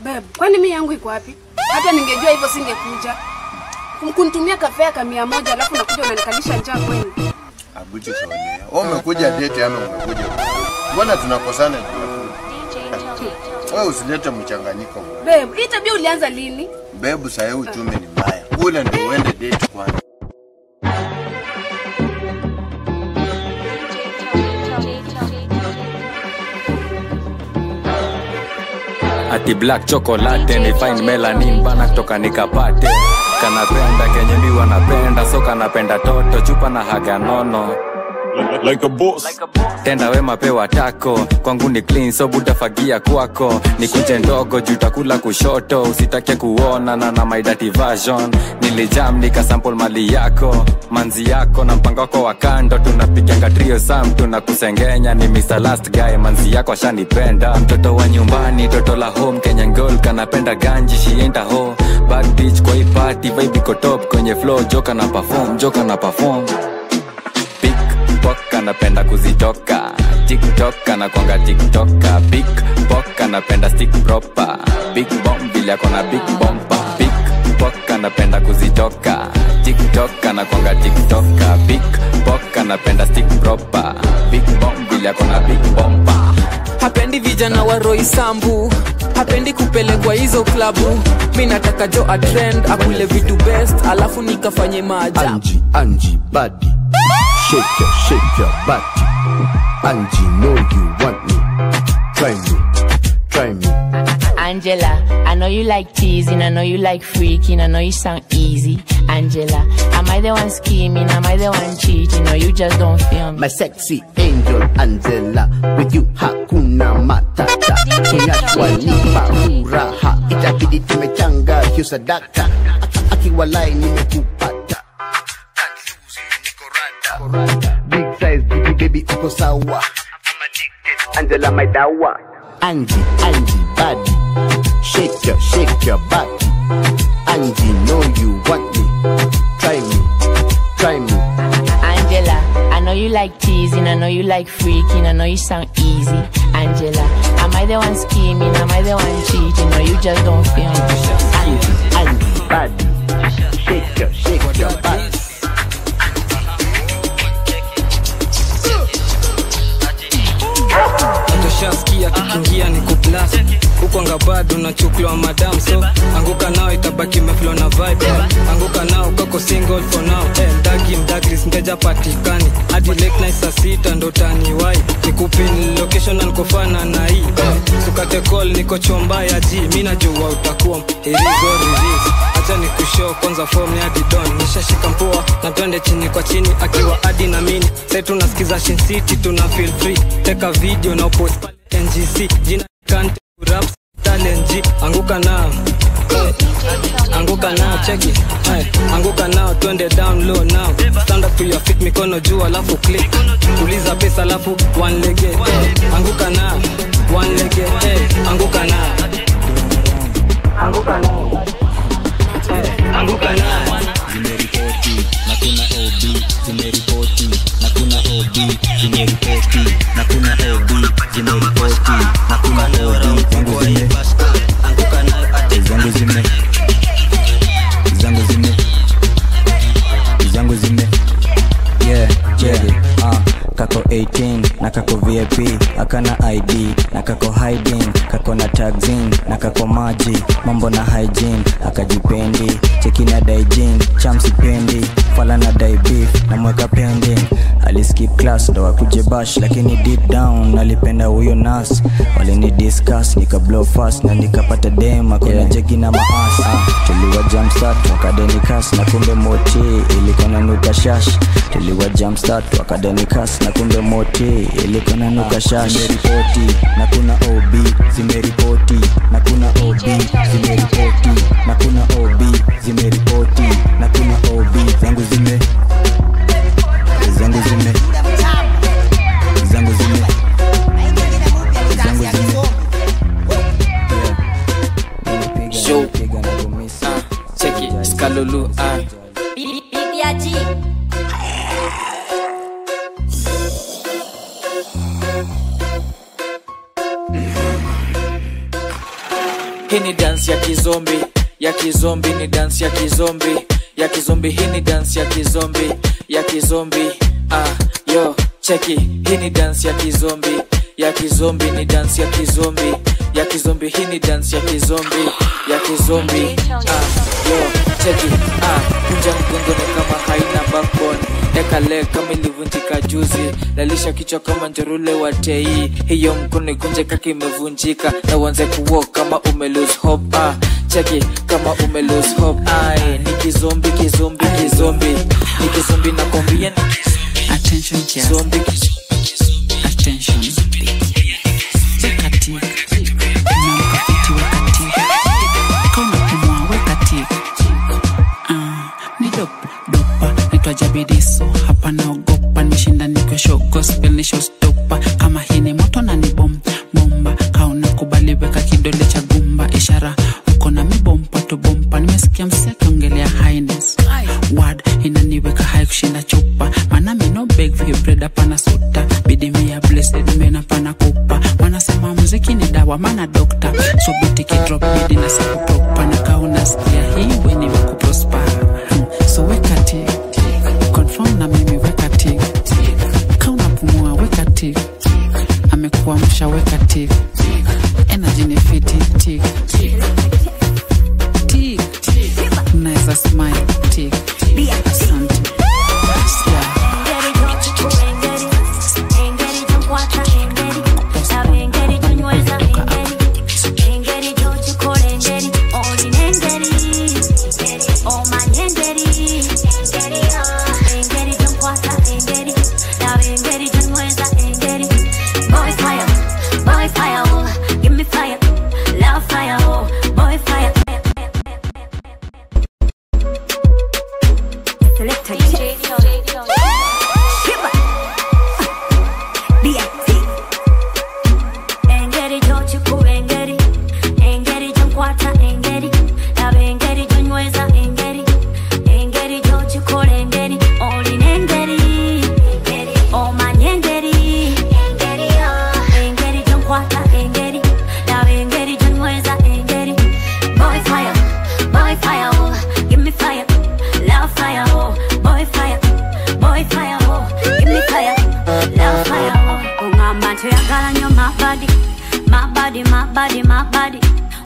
Babe, kwani mimi yangu iko wapi? Hata ningejua hivyo singekuja. Kunitumia kafe ya 100 alafu nakuja unanikalisha njaa kweli. Abuji sawa. Wewe umekuja date ama umekuja? Mbona tunakosana? Wewe usilete mchanganyiko. Babe, hii tabia ulianza lini? Babe, sasa uchumi ni mbaya. Ule ndio uende date kwanza. Ati black chocolate ni fine melanin bana kutoka nikapate. Kanapenda kenye mi wanapenda, so kanapenda toto chupa na haga nono. Like a boss. Tenda wema pewa tako, kwangu ni clean so butafagia kwako. Nikuje ndogo jutakula kushoto, usitake kuona na my dirty version. Nilijam nikasample mali yako, manzi yako na mpango wako wa kando. Tunapiga trio sam tunakusengenya, ni Mr. Last Guy manzi yako ashanipenda. Mtoto wa nyumbani, toto la home, Kenyan girl kanapenda ganji, she ain't a hoe. Bad bitch kwa hii party, vibe iko top kwenye flow, joka na perform. Poka napenda kuzitoka, TikTok anakuanga TikToka. Big poka napenda stick proper, big bomb vile akona big bomba. Big poka napenda kuzitoka, TikTok anakuanga TikToka. Big poka napenda stick proper, big bomb vile akona big bomba. Hapendi vijana wa Roy Sambu, hapendi kupelekwa hizo klabu. Mimi nataka jo a trend, akule vitu best, alafu nikafanye maajabu. Angie body, shake your body. Angie, know you want me. Try me. Angela, I know you like teasing, I know you like freaking, I know you sound easy. Angela, am I the one scheming, am I the one cheating, or you just don't feel me? My sexy angel Angela, with you hakuna matata. Kunyashwa nipa huraha, itabidi tumechanga hiyo sadaka. Akiwalai nimekupata, big size baby uko sawa. I'm addicted, Angela my dawa. Angie body, shake your body. Angie, know you want me. Try me. Angela, I know you like teasing, I know you like freaking, I know you sound easy. Angela, am I the one scheming, am I the one cheating, or you just don't feel me? Angie body, shake your body. Shaskia kikingia ni kublast huko ngabado na chuklo madam, so anguka nao itabaki meflow na vibe. Anguka nao kako single for now. Mdagris mteja patikani hadi late night saa 6 ndo taniwai. Nikupin location na nikofana na hii sukate call niko chomba ya G. Mimi najua utakuwa irizo release. Acha nikushow kwanza form ya Didon. Nishashika mpoa na twende chini kwa chini akiwa hadi na mini. Sasa tunasikiza Shin City tuna feel free. Take a video na post NGC jina can't rap talent G. Anguka nao check it. Anguka nao twende down low now. Stand up to your feet mikono juu alafu click. Tuliza pesa alafu one leg. Anguka nao one leg. Anguka nao Zimeripoti na kuna OB, zimeripoti na kuna OB, zimeripoti na kuna OB, zimeripoti na kuna OB. Zangu zime yeah kako 18 na kako VIP, akana ID na kako hiding, kako na taxing na kako maji, mambo na hygiene, akajipendi cheki na daijin, chamsi pendi fala na dai beef na mweka pending. Aliskip class ndo akuje bash, lakini deep down alipenda huyo nas. Walini discuss nika blow fast na nikapata dem akona jegi na maas. Tuliwa jumpstart wakadeni kas na kumbe moti ilikuwa na nuka shash. Tuliwa jumpstart wakadeni kas na kumbe moti ilikuwa na nuka shash. Zimeripoti na kuna OB, zimeripoti na kuna OB, zimeripoti na kuna OB, zimeripoti na kuna OB. Zangu zime show check it Skalulu BBG. hii ni dance ya kizombi. Ya kizombi ni dance ya kizombi. Ya kizombi hii ni dance ya kizombi. Ya kizombi yo cheki hii ni dance ya kizombi. Ya kizombi ni dance ya kizombi. Ya kizombi hii ni dance ya kizombi. Ya kizombi yo cheki kunja mgongoni kama haina backbone. Eka leg kama ilivunjika juzi. Lalisha kichwa kama njorule wa tei. Hiyo mkono kunje kaki imevunjika. Na uanze kuwalk kama ume lose hope. Cheki kama ume lose hope. Ni kizombi kizombi kizombi. Ni kizombi na kombia ni kizombi. Attention just kizombi attention. Wekati Namkafiti wekati Kona kumwa wekati Ni dopa Nitwa Jabidiso Hapa naogopa Nishinda nikwe show gospel ni showstopper. Kama hii ni moto na ni bomba Kauna kubali weka kidole cha gumba. Ishara uko na mibompa to bompa. Nimesikia mseki ongelea highness word inaniweka high kushinda chupa. Mana mi no beg for your bread apana suta. Bidi mi ya blessed mena pana kupa. Wanasema muziki ni dawa mana doctor. So biti kidrop bidi na siku proper. Na kauna sikia hii weni waku prosper. So wekati confirm na mimi wekati. Kauna pumua wekati. Amekuwa msha wekati. Energy ni fiti tik Naeza smile tik asante.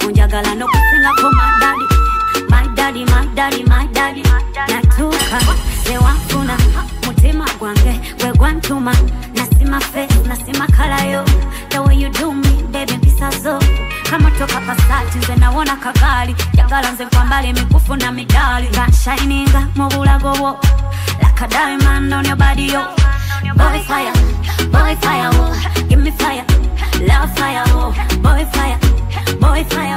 Unjagala no kusinga ko my daddy natuka ewafuna mutima gwange gwe gwantuma nasima face nasima kalayo. The way you do me baby pisazo kama toka pasati nze naona kagali jagala nze kwambali mikufu na midali ga shininga mu bulago wo like a diamond on your body yo. Boy fire oh, give me fire, love fire oh, boy fire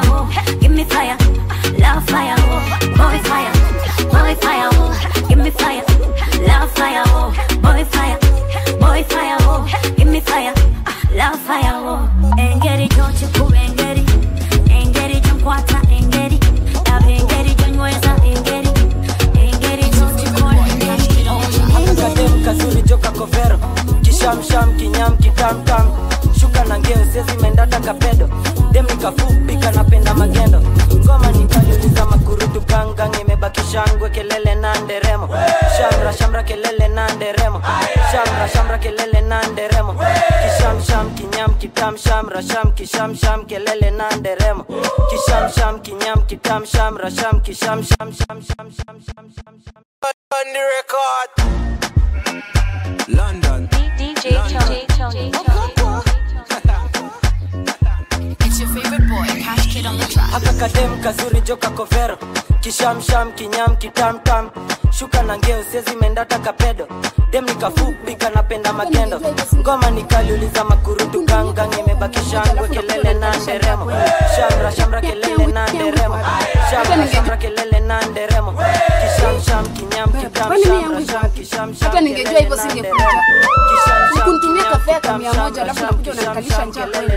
oh, give me fire, love fire oh, boy fire oh, give me fire, love fire oh, boy fire oh, give me fire, love fire oh. Engeri jochi ku engeri jomkwata engeri, love engeri jonyweza engeri jochi ku engeri. Akakadem kazuri joka kovero, kishamsham kinyam kitamtam. Shuka na ngeo sezi mendata kapedo. Dem nikafupi kanapenda magendo. Ngoma nikaliuliza makurutu kangang. Imebaki shangwe kelele na nderemo. Shamra kelele na nderemo. Shamra kelele na nderemo. Kisham kinyam kitam kisham kelele na nderemo. Kisham kinyam kitam kisham on the record. London DJ Tony. It's your favorite boy, Cash Kid on the track. Akakadem kazuri joka kovero, kishamsham kinyam kitamtam. Shuka na ngeo sezi mendata kapedo. Dem nikafupi kanapenda magendo. Ngoma nikaliuliza makurutu kangang. Imebaki shangwe kelele na nderemo. Shamra kelele na nderemo. Shamra kelele na nderemo. Kisham kinyam kitam kisham hata ningejua hivyo singekuja. Ukunitumia kafe ya 100 alafu nakuja unanikalisha njaa kweli.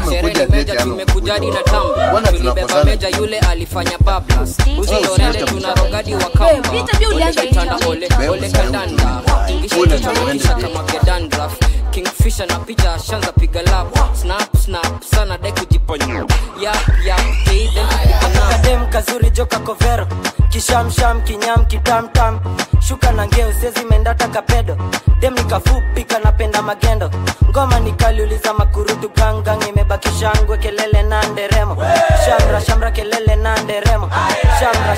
umekuja date ama tumekujadi na tamba. Bwana tulibeba meja yule alifanya bablas. Usiorele tunarogadi wa kamba. Ole kandanda. Ingishita tunanisha kama kedandraf. Kingfisher na picha shanza piga lap. Snap sana dai kujiponya. Yap hey then kadem kazuri joka kovero. Kishamsham kinyam kitamtam. Shuka na ngeo sezi mendata kapedo. Dem nikafupi kanapenda magendo. Ngoma nikaliuliza makurutu gangang. Imebaki shangwe kelele na nderemo. Shamra kelele na nderemo.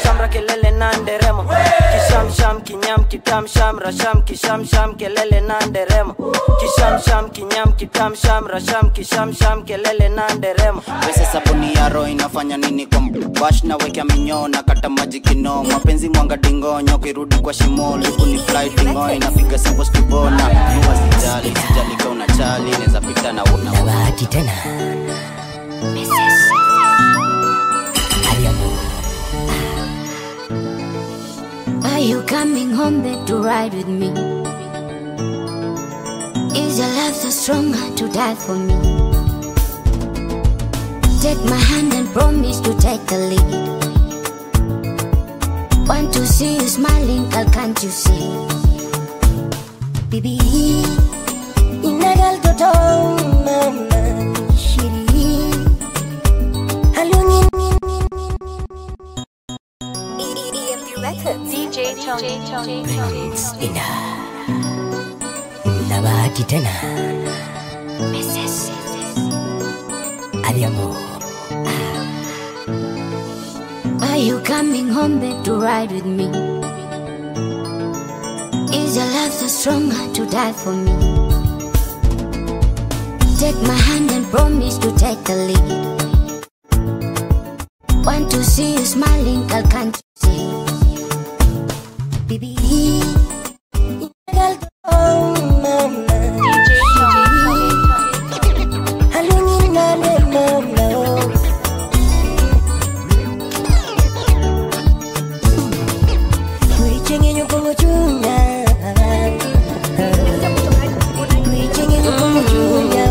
Shamra kelele na nderemo. Kishamsham kinyam kitam sham kishamsham kelele na nderemo. Kishamsham kinyam kitam sham kelele na nderemo. Pesa sabuni ya roho inafanya nini kwa wash na weka minyo na kata maji kino. Mapenzi mwanga dingonyo kirudi kwa shimo. Liku ni fly dingo inapiga sampo stibona. Nuwa sijali kwa unachali. Neza pita na una bahati tena. Are you coming home back to ride with me? Is your love so strong to die for me? Take my hand and promise to take the lead. Want to see you smiling, girl, can't you see? Baby, inagal toto mama shiri. Halungin DJ Tony. Prince Ina na bahati tena. Mrs. Adiamo. Are you coming home back to ride with me? Is your love so strong to die for me? Take my hand and promise to take the lead. Want to see you smiling, girl, can't you see? Baby, oh mama, halungin na mama. Kuichenye nyukungu chunga, kuichenye nyukungu chunga.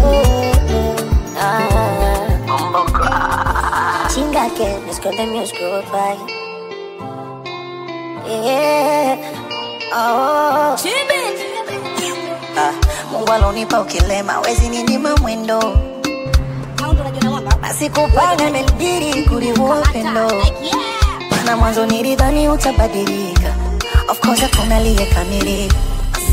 Chinga que escondemos goodbye. Yeah. Oh. Mungu alonipa ukilema wezi ninyima mwendo. Nasikupanga melbiri kuribu upendo. Mana mwanzo nilidhani utabadilika. Of course hakuna liyekamilika.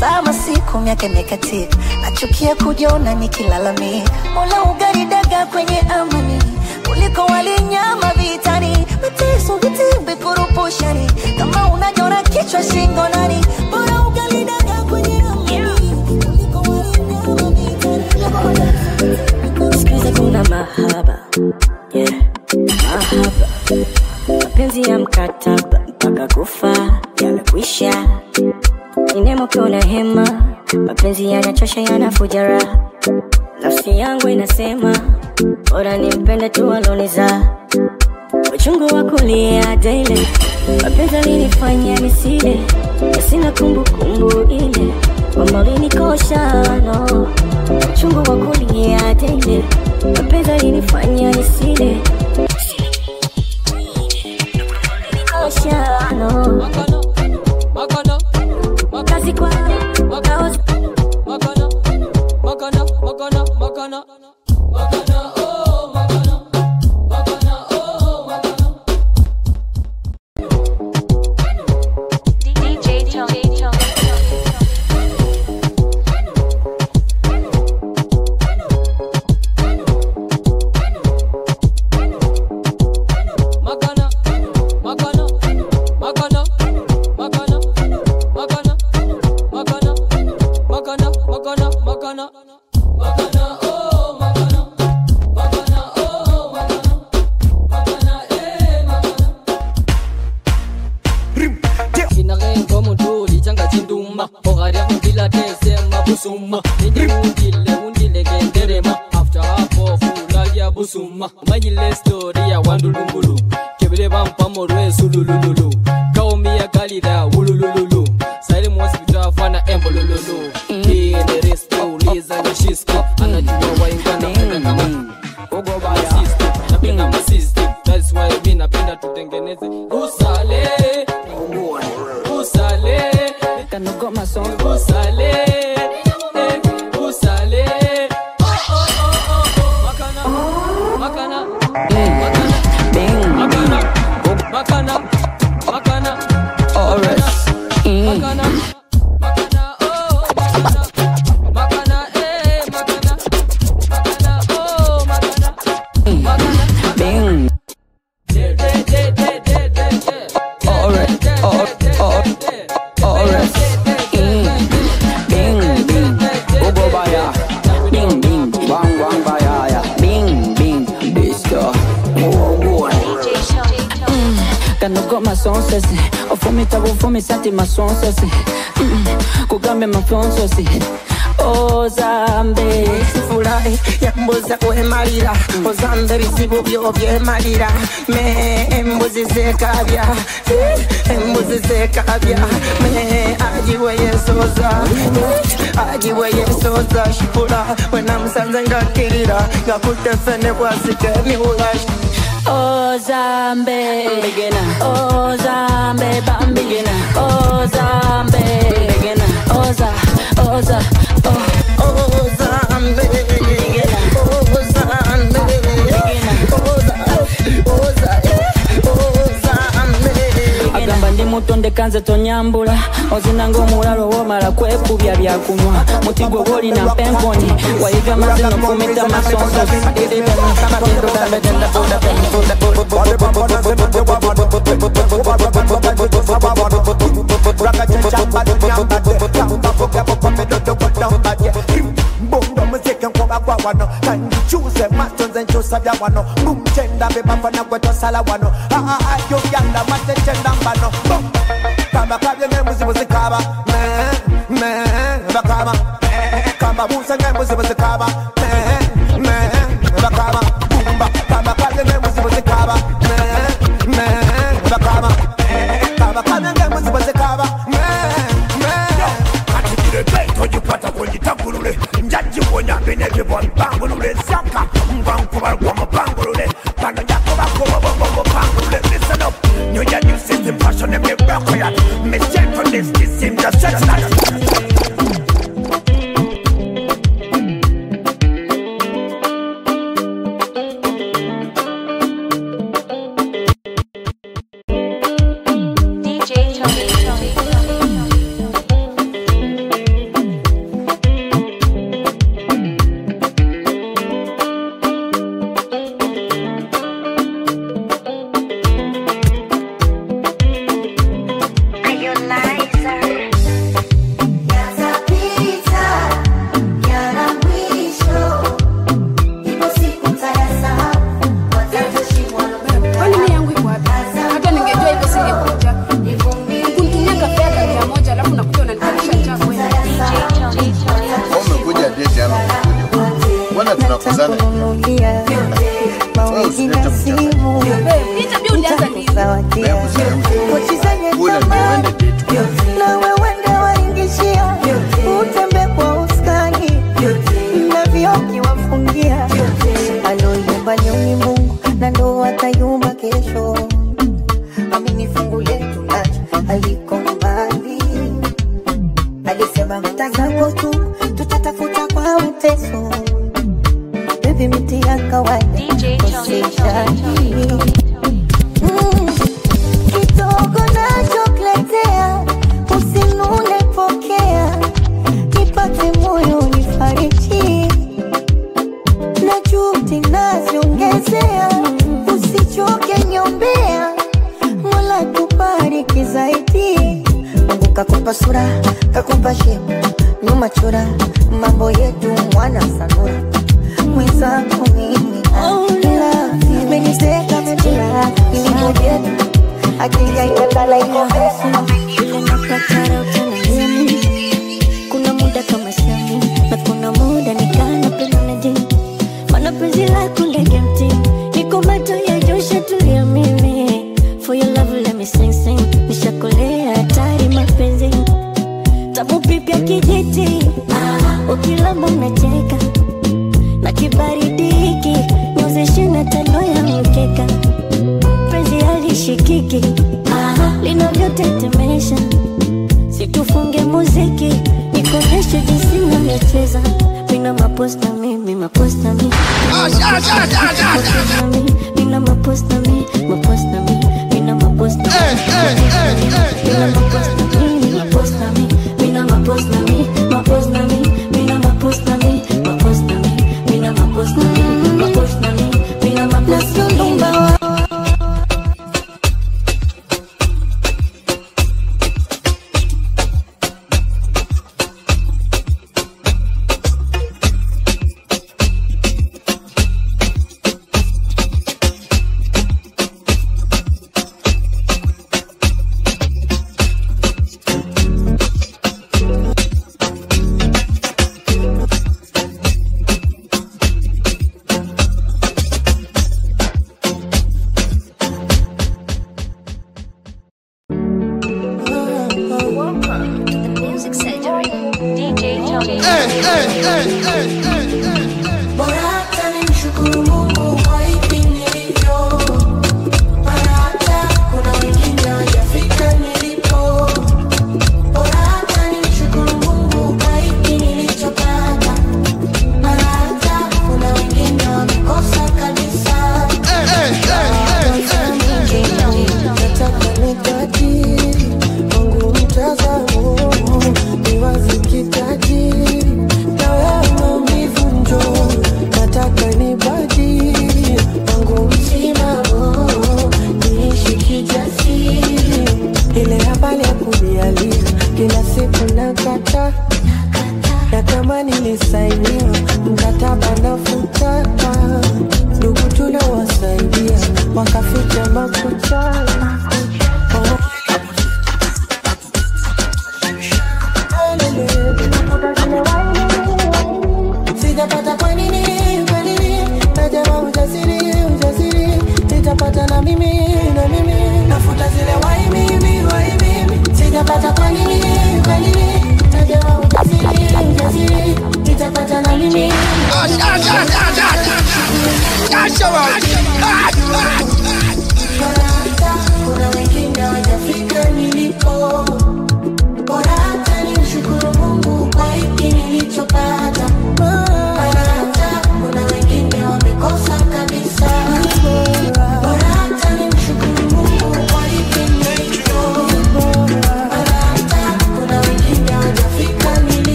Sama siku miaka imekatika. Nachukia kujiona nikilalamika. Mola ugaridaga kwenye amani kuliko walinyama vitani. Mateso vitimbi kurupushani. Kama unajona kichwa shingo nani. Bora ugaridaga kwenye amani kuliko walinyama vitani. Sikiza kuna mahaba, yeah, mahaba. Mapenzi ya mkataba mpaka kufa yamekwisha. Ninemo kuna hema, mapenzi yanachosha yanafuja raha. Nafsi yangu inasema bora nimpende tu aloniza. Uchungu wa kulia daily, mapenzi alinifanya nisile. Sina kumbukumbu ile mama alinikosha no. Uchungu wa kulia daily, mapenzi alinifanya nisile. Nikosha no. Kazi kwa kaozi Magana, oh, DJ Tony. Busuma Majile story ya wandulungulu Kebele vampamo rwe sulululu Kaumi ya galida ulululu Saili mwasi vitafana embolululu Hii ni resto uliza na shisko Anajua waingana tendeneze usale usale kanogo mason usale usale makana makana makana makana makana alright makana sesi ofumita bufumi sati masonsesi kugambe mafonsosi ozambe furahi yambuza kwemalira ozambe bizibu byo byemalira me embuzi zekabya me ajiwe yesoza shipula wena musanze ngakirira ngakutefene kwasike miula Ozambe begena Ozambe bambigena Ozambe begena Ozambe begena agamba ndi mutonde kanze tonyambula ozinanga omulalo womala kwekubya byakunywa muti gwe gwolina mpenkoni wayiga mazino kumita masonso choose matons and choose sabia wano boom chenda be bafana kweto sala wano yo yanda mate chenda mbano boom kama kabye ngemuzi muzikaba me bakama kama busa ngemuzi muzikaba me bakama bumba kama kabye ngemuzi muzikaba me bakama kama kabye ngemuzi muzikaba me atibire gate ojipata kujitagulule njaji wonya benebe bon bangulule saka mbangu barwa mabangulule bano yako bako bombo bangulule listen up new year new system fashion and me rock ya me check on this system just set na kibaridiki nyozeshe na tano ya mkeka penzi hali halishikiki linavyotetemesha. Situfunge muziki nikoneshe jinsi unavyocheza. Mina maposta mimi, maposta mimi, mina maposta mimi, maposta mimi, mina maposta mina maposta mimi, maposta mimi, mina maposta mimi, maposta mimi, mina maposta mimi, maposta mimi, mina maposta mimi, maposta mimi, mina maposta mimi.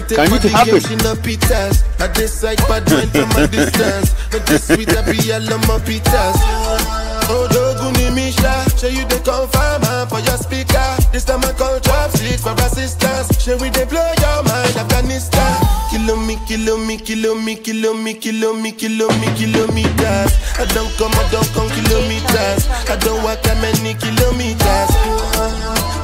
Can you happen? I decide bad mind from a distance. Not this sweet, I be all on my pitas. Oh, Doguni Misha, show you the confirm for your speaker. This time I call trap, seek for assistance. Show we they blow your mind, Afghanistan. Kilometers. I don't come kilometers. I don't walk that many kilometers.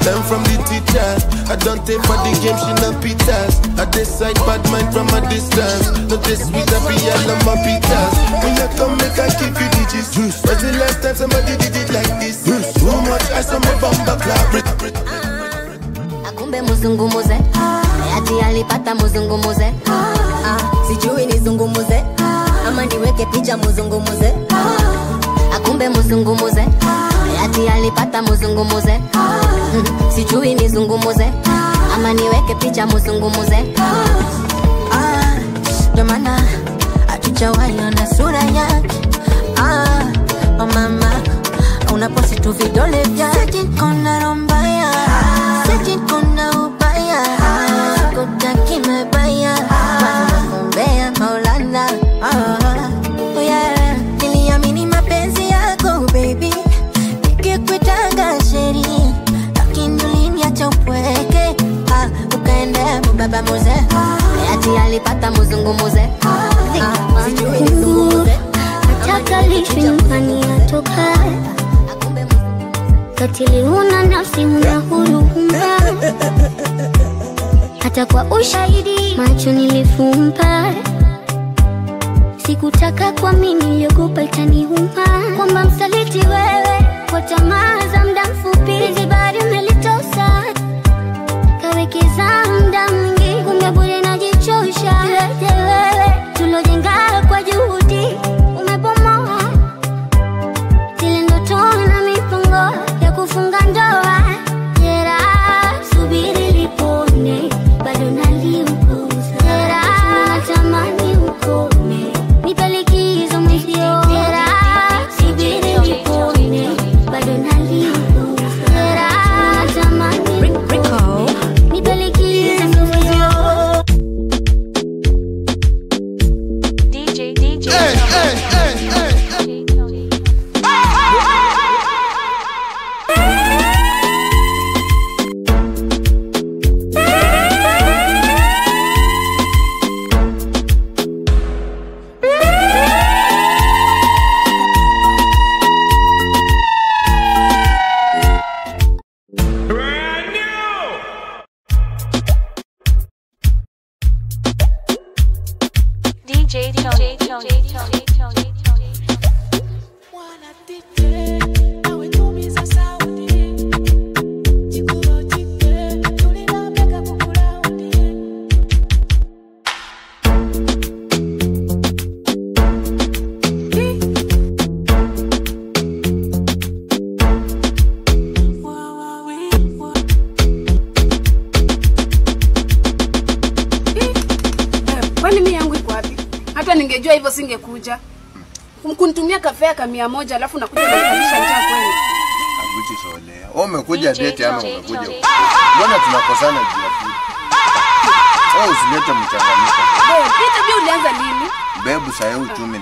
Learn from the teacher. I don't take for the game, she not pitas. I decide bad mind from a distance. Not this sweet, I be all on my pitas. When you come, make I give you digits. When's the last time somebody did it like this? Too much ice on my bumper clap. Akumbe muzungumuze, ati alipata muzungumuze. Sijui nizungumuze, ama niweke picha muzungumuze. Akumbe muzungumuze, ati alipata muzungumuze. Sijui nizungumuze, ama niweke picha muzungumuze. Jamana, hatujawahi ona sura yake. Mama, unaposti tu vidole vyake. Sijui kona rombaya, sijui kona ubaya. Sikutaki mebaya, wakumbea Maulana. Niliamini mapenzi yako baby, nikikuitanga sheri, lakini uliniacha upweke. Ukaenda baba muze, eti alipata muzungumuze. Nataka lishi nyumbani atoka. Katili huna nafsi huna huruma. Hata kwa ushahidi macho nilifumba. Sikutaka kwa mimi niliogopa itaniuma. Kwamba msaliti wewe kwa tamaa za muda mfupi. Hizi bado umelitosa. Kawekeza muda mwingi kumbe bure najichosha. Tuwete wewe tulojenga kwa juhudi umebomoa. Zile ndoto na mipango ya kufunga ndoa. Jera subiri lipone bado naliukuza. Jera natamani ukome nipelikizo mwezio. Jera subiri lipone bado naliukuza. Jera natamani ukome nipelikizo mwezio. DJ Kwani mimi yangu iko wapi? Hata ningejua hivyo singekuja. Kunitumia kafe ya 100 alafu nakuja kunikalisha njaa kweli. Abuti solea. Wewe umekuja date ama umekuja? Mbona tunakosana juu ya food? Wewe usilete mchanganyiko. Wewe pita bi ulianza lini? Bebu sasa uchumi